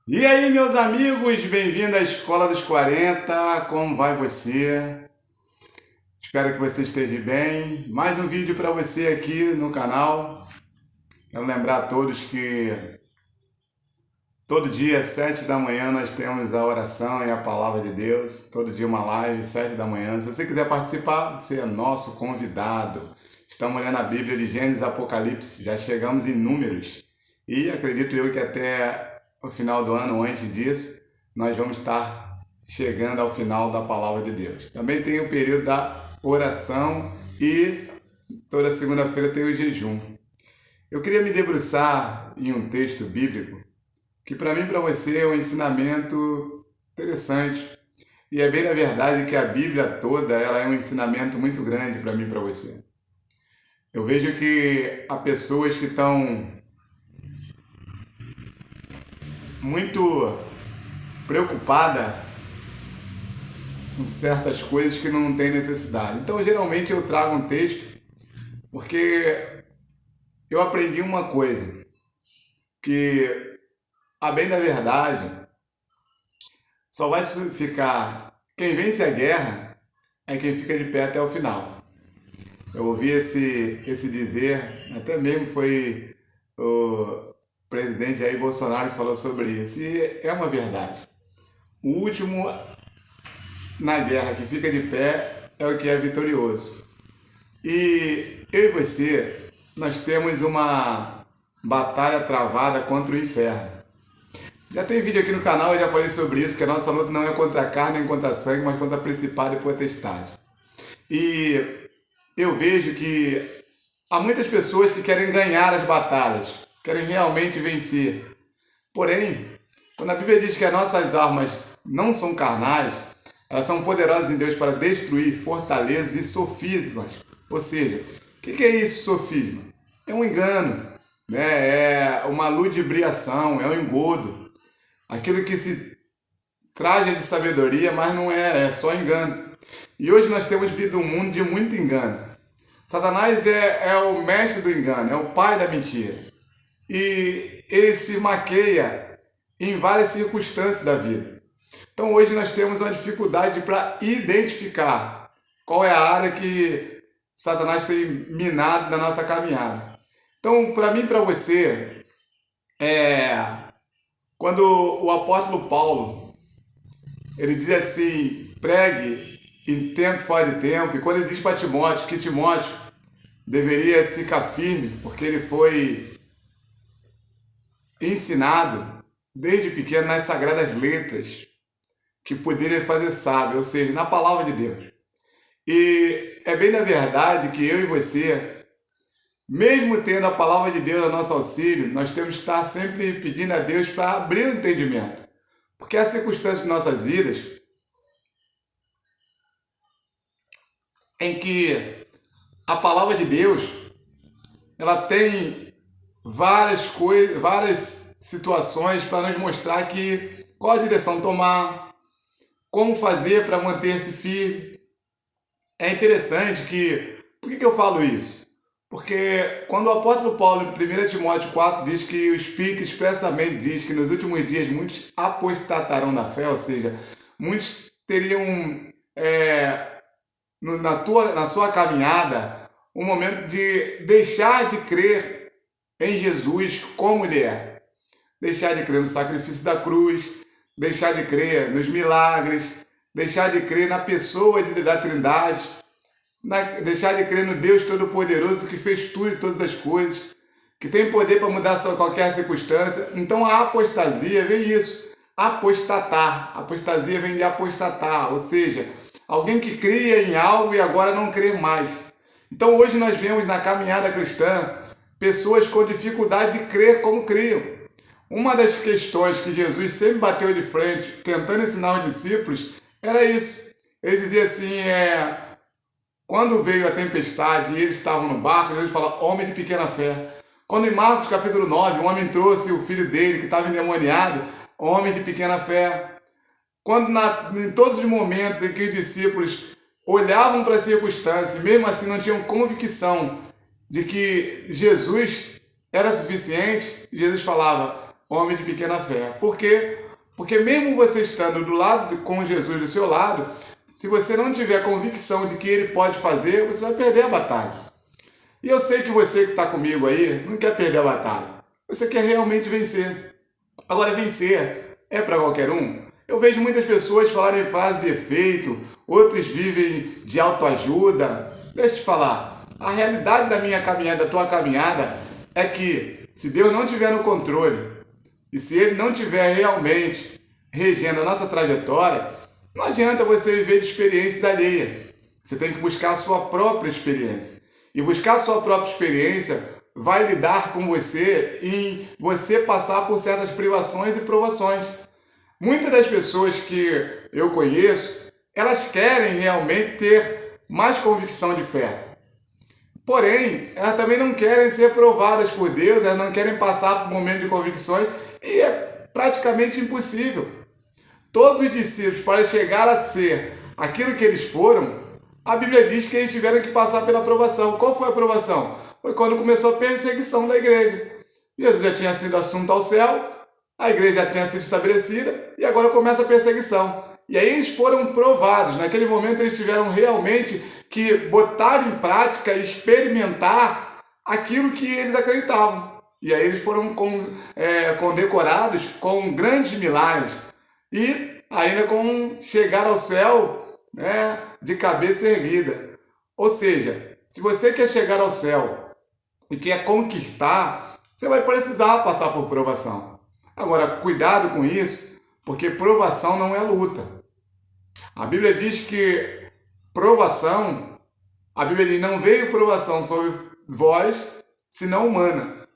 E aí, meus amigos, bem-vindo à Escola dos 40. Como vai você? Espero que você esteja bem. Mais um vídeo para você aqui no canal. Quero lembrar a todos que todo dia, às 7 da manhã, nós temos a oração e a palavra de Deus. Todo dia uma live, 7 da manhã. Se você quiser participar, você é nosso convidado. Estamos lendo a Bíblia de Gênesis e Apocalipse. Já chegamos em Números. E acredito eu que até o final do ano, ou antes disso, nós vamos estar chegando ao final da palavra de Deus. Também tem o período da oração e toda segunda-feira tem o jejum. Eu queria me debruçar em um texto bíblico que para mim e para você é um ensinamento interessante. E é bem na verdade que a Bíblia toda ela é um ensinamento muito grande para mim e para você. Eu vejo que há pessoas que estão muito preocupadas com certas coisas que não tem necessidade. Então, geralmente eu trago um texto porque eu aprendi uma coisa, que a bem da verdade só vai ficar quem vence a guerra é quem fica de pé até o final. Eu ouvi esse dizer, até mesmo foi o presidente Jair Bolsonaro que falou sobre isso, e é uma verdade. O último na guerra que fica de pé é o que é vitorioso. E eu e você, nós temos uma batalha travada contra o inferno. Já tem vídeo aqui no canal, eu já falei sobre isso, que a nossa luta não é contra a carne nem contra a sangue, mas contra principado e potestade. E eu vejo que há muitas pessoas que querem ganhar as batalhas, querem realmente vencer. Porém, quando a Bíblia diz que as nossas armas não são carnais, elas são poderosas em Deus para destruir fortalezas e sofismas. Ou seja, o que é isso, sofisma? É um engano, né? É uma ludibriação, é um engodo. Aquilo que se traja de sabedoria, mas não é só engano. E hoje nós temos vivido um mundo de muito engano. Satanás é o mestre do engano, é o pai da mentira. E ele se maqueia em várias circunstâncias da vida. Então hoje nós temos uma dificuldade para identificar qual é a área que Satanás tem minado na nossa caminhada. Então, para mim e para você, quando o apóstolo Paulo ele diz assim, pregue em tempo fora de tempo, e quando ele diz para Timóteo que Timóteo deveria ficar firme, porque ele foi ensinado desde pequeno nas sagradas letras, que poderia fazer sábio, ou seja, na palavra de Deus. E é bem na verdade que eu e você, mesmo tendo a palavra de Deus a nosso auxílio, nós temos que estar sempre pedindo a Deus para abrir o entendimento. Porque há circunstâncias de nossas vidas em que a palavra de Deus ela tem várias coisas, várias situações para nos mostrar que qual a direção tomar, como fazer para manter-se firme. É interessante que... Por que eu falo isso? Porque quando o apóstolo Paulo, em 1 Timóteo 4, diz que o Espírito expressamente diz que nos últimos dias muitos apostatarão da fé, ou seja, muitos teriam na sua caminhada um momento de deixar de crer em Jesus como ele é. Deixar de crer no sacrifício da cruz, deixar de crer nos milagres, deixar de crer na pessoa da Trindade, deixar de crer no Deus Todo-Poderoso que fez tudo e todas as coisas, que tem poder para mudar qualquer circunstância. Então a apostasia vem isso, apostatar. Apostasia vem de apostatar, ou seja, alguém que cria em algo e agora não crê mais. Então hoje nós vemos na caminhada cristã pessoas com dificuldade de crer como criam. Uma das questões que Jesus sempre bateu de frente, tentando ensinar os discípulos, era isso. Ele dizia assim, quando veio a tempestade e eles estavam no barco, Jesus fala, homem de pequena fé. Quando em Marcos capítulo 9, um homem trouxe o filho dele que estava endemoniado, homem de pequena fé. Quando em todos os momentos em que os discípulos olhavam para a circunstância e mesmo assim não tinham convicção de que Jesus era suficiente, Jesus falava, homem de pequena fé. Por quê? Porque mesmo você estando do lado com Jesus do seu lado, se você não tiver convicção de que ele pode fazer, você vai perder a batalha. E eu sei que você que está comigo aí não quer perder a batalha. Você quer realmente vencer. Agora, vencer é para qualquer um? Eu vejo muitas pessoas falarem em fase de efeito, outros vivem de autoajuda. Deixa eu te falar, a realidade da minha caminhada, da tua caminhada, é que se Deus não estiver no controle, e se Ele não estiver realmente regendo a nossa trajetória, não adianta você viver de experiências alheias. Você tem que buscar a sua própria experiência. E buscar a sua própria experiência vai lidar com você em você passar por certas privações e provações. Muitas das pessoas que eu conheço, elas querem realmente ter mais convicção de fé. Porém, elas também não querem ser provadas por Deus, elas não querem passar por um momento de convicções e é praticamente impossível. Todos os discípulos, para chegar a ser aquilo que eles foram, a Bíblia diz que eles tiveram que passar pela provação. Qual foi a provação? Foi quando começou a perseguição da igreja. Jesus já tinha sido assunto ao céu, a igreja já tinha sido estabelecida e agora começa a perseguição. E aí eles foram provados. Naquele momento eles tiveram realmente que botar em prática e experimentar aquilo que eles acreditavam. E aí eles foram condecorados com grandes milagres. E ainda com chegar ao céu, né, de cabeça erguida. Ou seja, se você quer chegar ao céu e quer conquistar, você vai precisar passar por provação. Agora, cuidado com isso, porque provação não é luta. A Bíblia diz que provação, a Bíblia diz, não veio provação sobre vós, senão humana.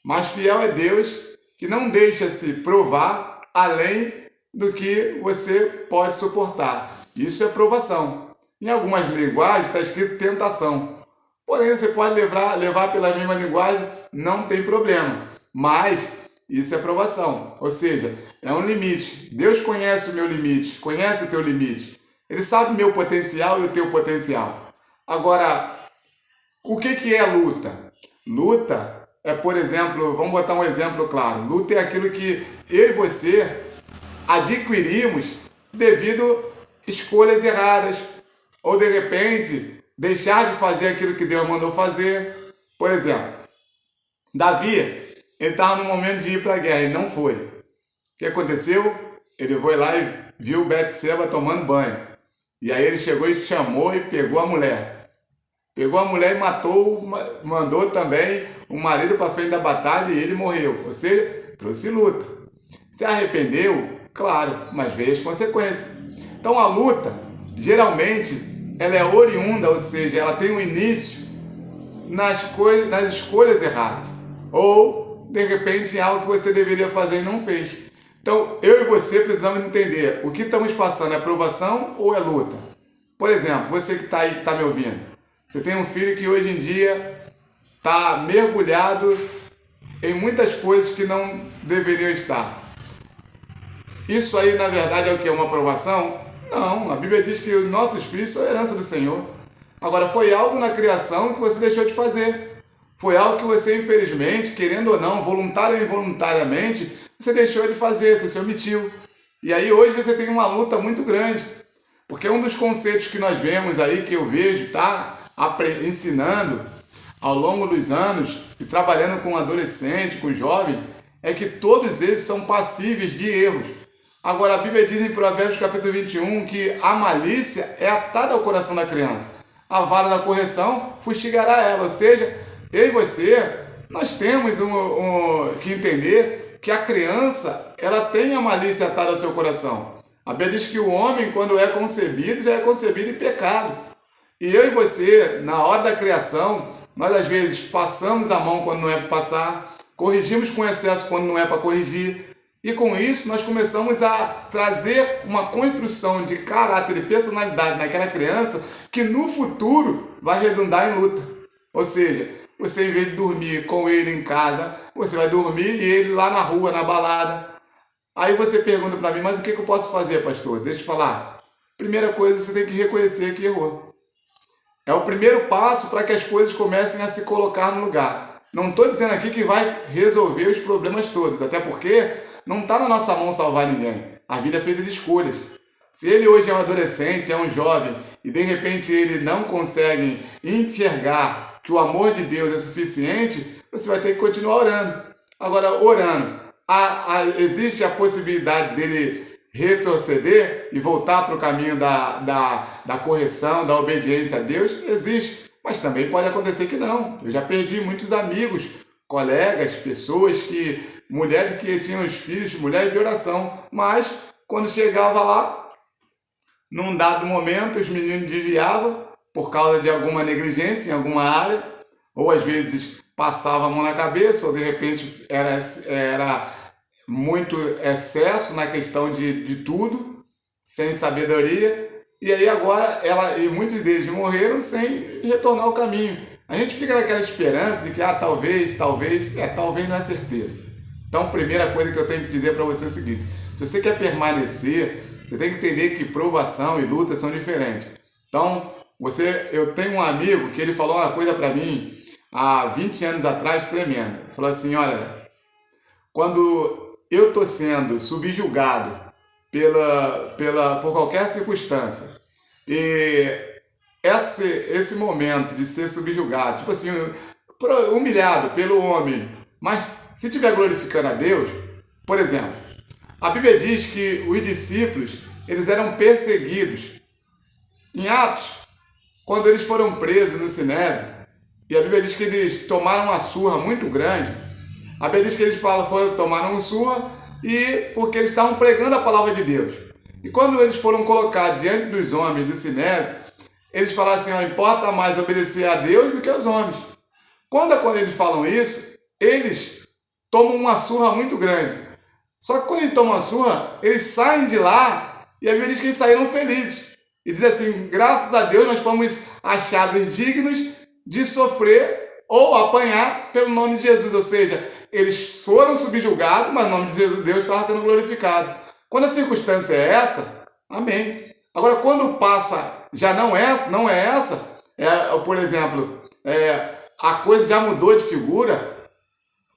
Mas fiel é Deus, que não deixa se provar além do que você pode suportar. Isso é provação. Em algumas linguagens está escrito tentação. Porém, você pode levar pela mesma linguagem, não tem problema. Mas isso é provação. Ou seja, é um limite. Deus conhece o meu limite, conhece o teu limite. Ele sabe o meu potencial e o teu potencial. Agora, o que é luta? Luta é, por exemplo, vamos botar um exemplo claro. Luta é aquilo que eu e você adquirimos devido a escolhas erradas. Ou, de repente, deixar de fazer aquilo que Deus mandou fazer. Por exemplo, Davi, ele estava no momento de ir para a guerra, ele não foi. O que aconteceu? Ele foi lá e viu Betseba tomando banho. E aí ele chegou e chamou e pegou a mulher. Pegou a mulher e matou, mandou também o marido para frente da batalha e ele morreu. Ou seja, trouxe luta. Se arrependeu, claro, mas veio as consequências. Então a luta, geralmente, ela é oriunda, ou seja, ela tem um início nas escolhas erradas. Ou, de repente, em algo que você deveria fazer e não fez. Então, eu e você precisamos entender o que estamos passando, é aprovação ou é luta? Por exemplo, você que está aí, que está me ouvindo, você tem um filho que hoje em dia está mergulhado em muitas coisas que não deveriam estar. Isso aí, na verdade, é o que? Uma aprovação? Não, a Bíblia diz que os nossos filhos são herança do Senhor. Agora, foi algo na criação que você deixou de fazer. Foi algo que você, infelizmente, querendo ou não, voluntário ou involuntariamente, você deixou de fazer, você se omitiu. E aí hoje você tem uma luta muito grande. Porque um dos conceitos que nós vemos aí, que eu vejo, tá ensinando ao longo dos anos e trabalhando com adolescente, com jovem, é que todos eles são passíveis de erros. Agora, a Bíblia diz em Provérbios capítulo 21 que a malícia é atada ao coração da criança. A vara da correção fustigará ela. Ou seja, eu e você, nós temos que entender que a criança, ela tem a malícia atada ao seu coração. A Bíblia diz que o homem, quando é concebido, já é concebido em pecado. E eu e você, na hora da criação, nós às vezes passamos a mão quando não é para passar, corrigimos com excesso quando não é para corrigir. E com isso nós começamos a trazer uma construção de caráter e personalidade naquela criança que no futuro vai redundar em luta. Ou seja, você em vez de dormir com ele em casa, você vai dormir e ele lá na rua, na balada. Aí você pergunta para mim, mas o que eu posso fazer, pastor? Deixa eu te falar. Primeira coisa, você tem que reconhecer que errou. É o primeiro passo para que as coisas comecem a se colocar no lugar. Não estou dizendo aqui que vai resolver os problemas todos, até porque não está na nossa mão salvar ninguém. A vida é feita de escolhas. Se ele hoje é um adolescente, é um jovem, e de repente ele não consegue enxergar que o amor de Deus é suficiente, você vai ter que continuar orando. Agora, orando, existe a possibilidade dele retroceder e voltar para o caminho da correção, da obediência a Deus? Existe. Mas também pode acontecer que não. Eu já perdi muitos amigos, colegas, pessoas mulheres que tinham os filhos, mulheres de oração, mas quando chegava lá, num dado momento, os meninos desviavam por causa de alguma negligência em alguma área, ou às vezes passava a mão na cabeça, ou de repente era muito excesso na questão de tudo, sem sabedoria, e aí agora e muitos deles morreram sem retornar ao caminho. A gente fica naquela esperança de que talvez não é certeza. Então, a primeira coisa que eu tenho que dizer para você é o seguinte: se você quer permanecer, você tem que entender que provação e luta são diferentes. Então, eu tenho um amigo que ele falou uma coisa para mim há 20 anos atrás, tremendo. Ele falou assim: olha, quando eu estou sendo subjugado por qualquer circunstância, e esse momento de ser subjugado, tipo assim, humilhado pelo homem, mas se estiver glorificando a Deus, por exemplo, a Bíblia diz que os discípulos, eles eram perseguidos. Em Atos, quando eles foram presos no Sinédrio, e a Bíblia diz que eles tomaram uma surra muito grande, a Bíblia diz que eles tomaram uma surra porque eles estavam pregando a palavra de Deus. E quando eles foram colocados diante dos homens do Sinédrio, eles falaram assim: importa mais obedecer a Deus do que aos homens. Quando eles falam isso, eles tomam uma surra muito grande. Só que quando eles tomam a surra, eles saem de lá e a Bíblia diz que eles saíram felizes. E diz assim: graças a Deus nós fomos achados dignos de sofrer ou apanhar pelo nome de Jesus. Ou seja, eles foram subjugados, mas o nome de Deus estava sendo glorificado. Quando a circunstância é essa, amém. Agora, quando passa, já não é essa, por exemplo, a coisa já mudou de figura.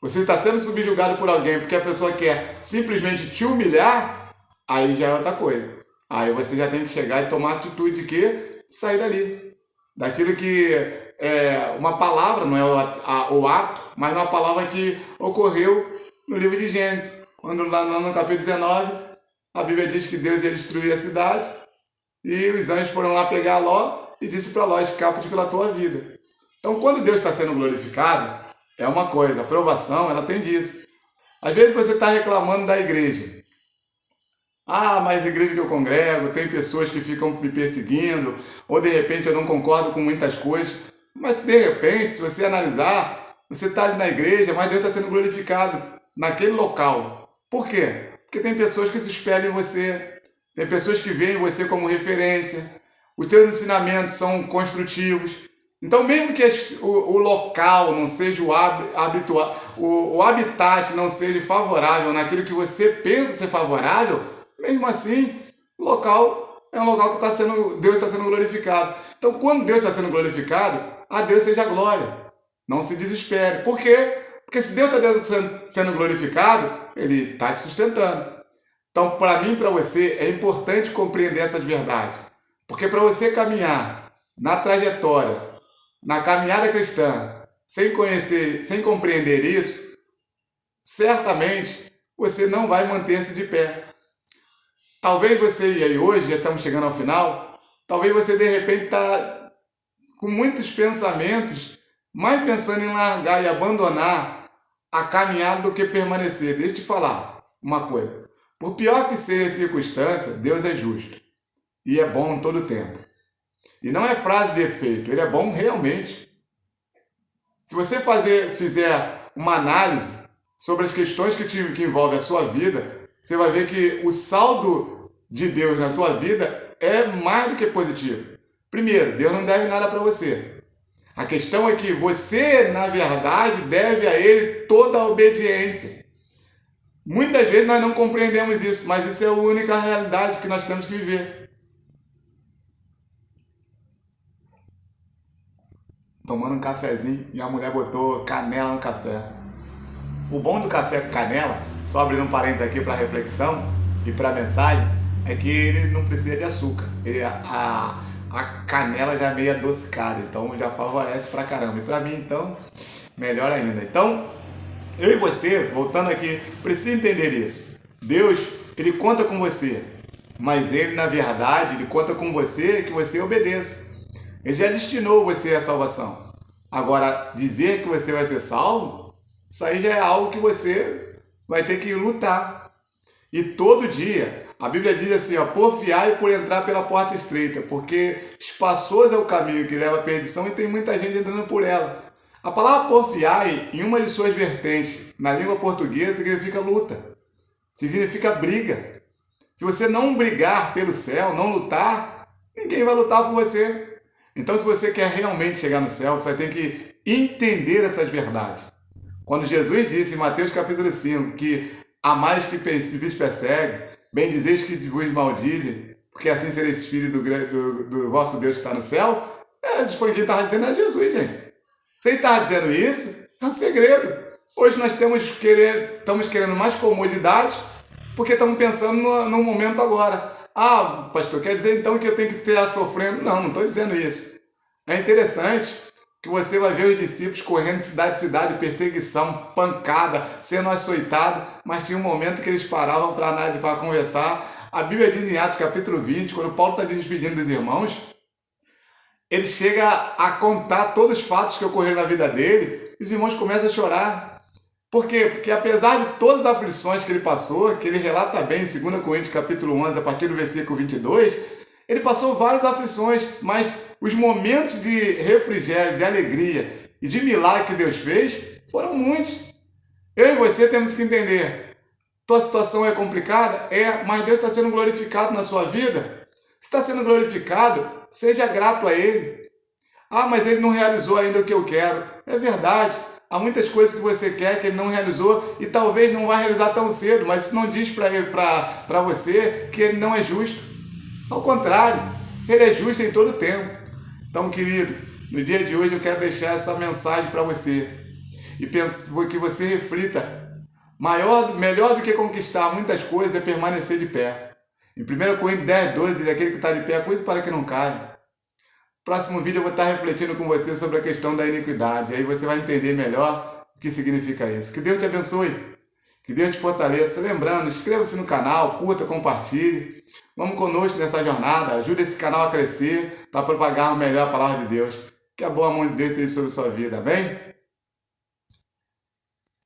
Você está sendo subjugado por alguém porque a pessoa quer simplesmente te humilhar, aí já é outra coisa. Aí você já tem que chegar e tomar atitude de quê? Sair dali. Daquilo que é uma palavra, não é o ato, mas uma palavra que ocorreu no livro de Gênesis. Quando lá no capítulo 19, a Bíblia diz que Deus ia destruir a cidade e os anjos foram lá pegar Ló e disse para Ló: escapa-te pela tua vida. Então, quando Deus está sendo glorificado, é uma coisa, a provação, ela tem disso. Às vezes você está reclamando da igreja. Mas a igreja que eu congrego, tem pessoas que ficam me perseguindo, ou de repente eu não concordo com muitas coisas. Mas de repente, se você analisar, você está ali na igreja, mas Deus está sendo glorificado naquele local. Por quê? Porque tem pessoas que se espelham em você, tem pessoas que veem você como referência, os teus ensinamentos são construtivos. Então, mesmo que o local não seja o habitat não seja favorável naquilo que você pensa ser favorável, mesmo assim, o local é um local que Deus está sendo glorificado. Então, quando Deus está sendo glorificado, a Deus seja a glória. Não se desespere. Por quê? Porque se Deus está sendo glorificado, Ele está te sustentando. Então, para mim e para você, é importante compreender essas verdades. Porque para você caminhar na trajetória, na caminhada cristã, sem conhecer, sem compreender isso, certamente você não vai manter-se de pé. Talvez você, e aí hoje, já estamos chegando ao final, talvez você de repente está com muitos pensamentos, mais pensando em largar e abandonar a caminhada do que permanecer. Deixa eu te falar uma coisa. Por pior que seja a circunstância, Deus é justo. E é bom em todo o tempo. E não é frase de efeito, Ele é bom realmente. Se você fizer uma análise sobre as questões que envolvem a sua vida, você vai ver que o saldo de Deus na sua vida é mais do que positivo. Primeiro, Deus não deve nada para você. A questão é que você, na verdade, deve a Ele toda a obediência. Muitas vezes nós não compreendemos isso, mas isso é a única realidade que nós temos que viver. tomando um cafezinho e a mulher botou canela no café. O bom do café com canela, só abrindo um parênteses aqui para reflexão e para mensagem, é que ele não precisa de açúcar. A canela já é meio adocicada, então já favorece pra caramba. E pra mim, então, melhor ainda. Então, eu e você, voltando aqui, precisa entender isso. Deus, Ele conta com você, mas Ele, na verdade, Ele conta com você que você obedeça. Ele já destinou você à salvação. Agora, dizer que você vai ser salvo, isso aí já é algo que você vai ter que lutar. E todo dia, a Bíblia diz assim, ó, porfiai por entrar pela porta estreita, porque espaçoso é o caminho que leva à perdição e tem muita gente entrando por ela. A palavra porfiai, em uma de suas vertentes, na língua portuguesa, significa luta, significa briga. Se você não brigar pelo céu, não lutar, ninguém vai lutar por você. Então, se você quer realmente chegar no céu, você vai ter que entender essas verdades. Quando Jesus disse em Mateus capítulo 5 que amais que vos persegue, bendizeis que vos maldizem, porque assim sereis filhos do vosso Deus que está no céu, foi quem estava dizendo, é Jesus, gente. Se ele estava dizendo isso, é um segredo. Hoje nós estamos querendo mais comodidade, porque estamos pensando no momento agora. Ah, pastor, quer dizer então que eu tenho que estar sofrendo? Não, não estou dizendo isso. É interessante que você vai ver os discípulos correndo de cidade em cidade, perseguição, pancada, sendo açoitado, mas tinha um momento que eles paravam para conversar. A Bíblia diz em Atos capítulo 20, quando Paulo está despedindo dos irmãos, ele chega a contar todos os fatos que ocorreram na vida dele, e os irmãos começam a chorar. Por quê? Porque apesar de todas as aflições que ele passou, que ele relata bem em 2 Coríntios capítulo 11, a partir do versículo 22, ele passou várias aflições, mas os momentos de refrigério, de alegria e de milagre que Deus fez foram muitos. Eu e você temos que entender. Tua situação é complicada? É, mas Deus está sendo glorificado na sua vida. Se está sendo glorificado, seja grato a Ele. Ah, mas Ele não realizou ainda o que eu quero. É verdade. Há muitas coisas que você quer que Ele não realizou e talvez não vá realizar tão cedo, mas isso não diz para você que Ele não é justo. Ao contrário, Ele é justo em todo o tempo. Então, querido, no dia de hoje eu quero deixar essa mensagem para você e penso que você reflita. Melhor do que conquistar muitas coisas é permanecer de pé. Em 1 Coríntios 10, 12 diz, aquele que está de pé, cuide para que não caia. Próximo vídeo eu vou estar refletindo com você sobre a questão da iniquidade. Aí você vai entender melhor o que significa isso. Que Deus te abençoe. Que Deus te fortaleça. Lembrando, inscreva-se no canal, curta, compartilhe. Vamos conosco nessa jornada. Ajude esse canal a crescer para propagar melhor a palavra de Deus. Que a boa mão de Deus esteja sobre a sua vida. Amém?